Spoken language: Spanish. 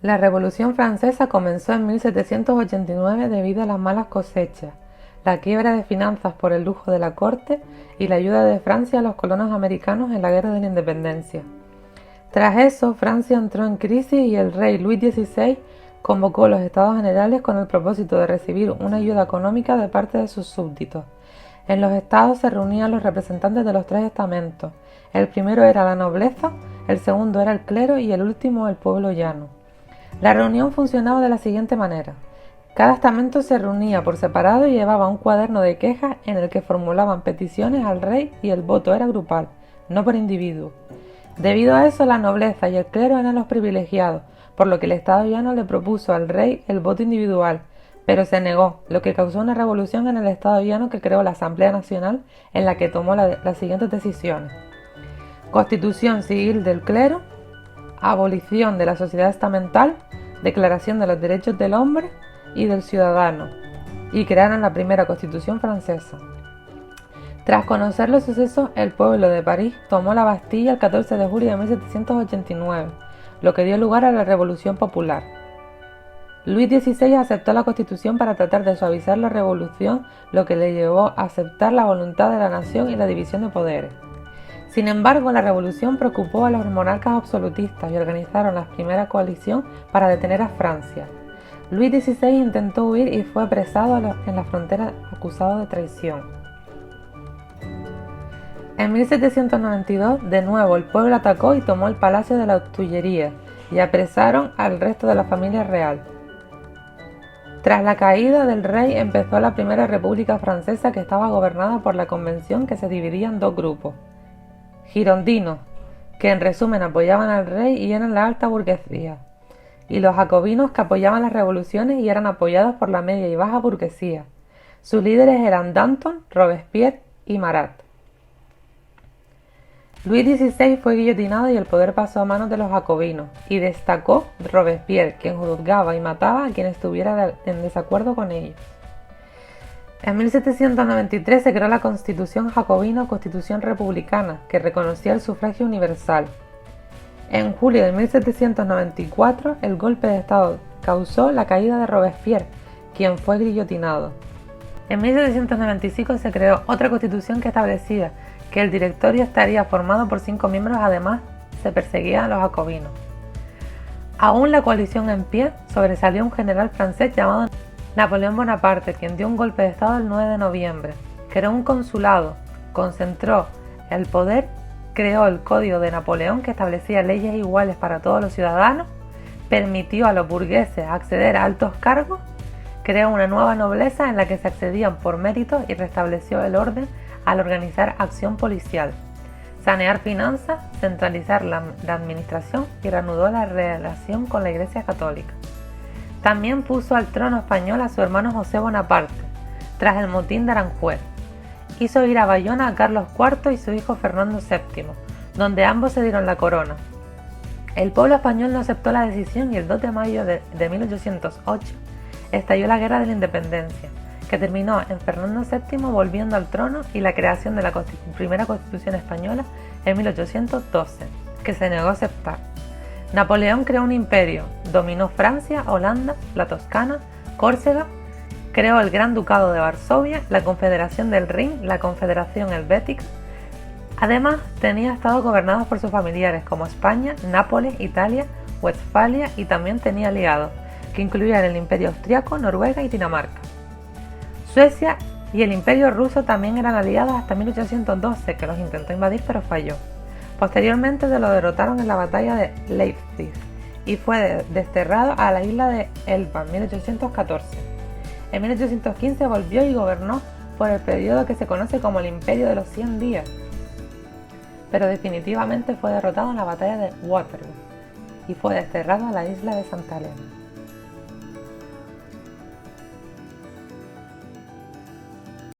La Revolución Francesa comenzó en 1789 debido a las malas cosechas, la quiebra de finanzas por el lujo de la corte y la ayuda de Francia a los colonos americanos en la Guerra de la Independencia. Tras eso, Francia entró en crisis y el rey Luis XVI convocó los Estados Generales con el propósito de recibir una ayuda económica de parte de sus súbditos. En los estados se reunían los representantes de los tres estamentos. El primero era la nobleza, el segundo era el clero y el último el pueblo llano. La reunión funcionaba de la siguiente manera. Cada estamento se reunía por separado y llevaba un cuaderno de quejas en el que formulaban peticiones al rey y el voto era grupal, no por individuo. Debido a eso, la nobleza y el clero eran los privilegiados, por lo que el Estado llano le propuso al rey el voto individual, pero se negó, lo que causó una revolución en el Estado llano que creó la Asamblea Nacional, en la que tomó las siguientes decisiones: Constitución civil del clero, abolición de la sociedad estamental, declaración de los derechos del hombre y del ciudadano, y crearon la primera Constitución francesa. Tras conocer los sucesos, el pueblo de París tomó la Bastilla el 14 de julio de 1789, lo que dio lugar a la Revolución Popular. Luis XVI aceptó la Constitución para tratar de suavizar la revolución, lo que le llevó a aceptar la voluntad de la nación y la división de poderes. Sin embargo, la revolución preocupó a los monarcas absolutistas y organizaron la primera coalición para detener a Francia. Luis XVI intentó huir y fue apresado en la frontera acusado de traición. En 1792, de nuevo, el pueblo atacó y tomó el Palacio de la Tullería y apresaron al resto de la familia real. Tras la caída del rey empezó la Primera República Francesa, que estaba gobernada por la Convención, que se dividía en dos grupos: girondinos, que en resumen apoyaban al rey y eran la alta burguesía, y los jacobinos, que apoyaban las revoluciones y eran apoyados por la media y baja burguesía. Sus líderes eran Danton, Robespierre y Marat. Luis XVI fue guillotinado y el poder pasó a manos de los jacobinos, y destacó Robespierre, quien juzgaba y mataba a quien estuviera en desacuerdo con ellos. En 1793 se creó la Constitución jacobina o Constitución republicana, que reconocía el sufragio universal. En julio de 1794, el golpe de Estado causó la caída de Robespierre, quien fue guillotinado. En 1795 se creó otra constitución que establecía que el directorio estaría formado por 5 miembros. Además, se perseguía a los jacobinos. Aún la coalición en pie, sobresalió un general francés llamado Napoleón Bonaparte, quien dio un golpe de Estado el 9 de noviembre. Creó un consulado, concentró el poder, creó el Código de Napoleón, que establecía leyes iguales para todos los ciudadanos, permitió a los burgueses acceder a altos cargos, creó una nueva nobleza en la que se accedían por mérito y restableció el orden al organizar acción policial, sanear finanzas, centralizar la administración y reanudó la relación con la Iglesia Católica. También puso al trono español a su hermano José Bonaparte, tras el motín de Aranjuez. Hizo ir a Bayona a Carlos IV y su hijo Fernando VII, donde ambos se dieron la corona. El pueblo español no aceptó la decisión y el 2 de mayo de 1808 estalló la Guerra de la Independencia, que terminó en Fernando VII volviendo al trono y la creación de la primera Constitución española en 1812, que se negó a aceptar. Napoleón creó un imperio, dominó Francia, Holanda, la Toscana, Córcega, creó el Gran Ducado de Varsovia, la Confederación del Rin, la Confederación Helvética. Además, tenía estados gobernados por sus familiares como España, Nápoles, Italia, Westfalia, y también tenía aliados, que incluían el Imperio Austriaco, Noruega y Dinamarca. Suecia y el Imperio Ruso también eran aliados hasta 1812, que los intentó invadir pero falló. Posteriormente lo derrotaron en la batalla de Leipzig y fue desterrado a la isla de Elba en 1814. En 1815 volvió y gobernó por el periodo que se conoce como el Imperio de los 100 días, pero definitivamente fue derrotado en la batalla de Waterloo y fue desterrado a la isla de Santa Helena.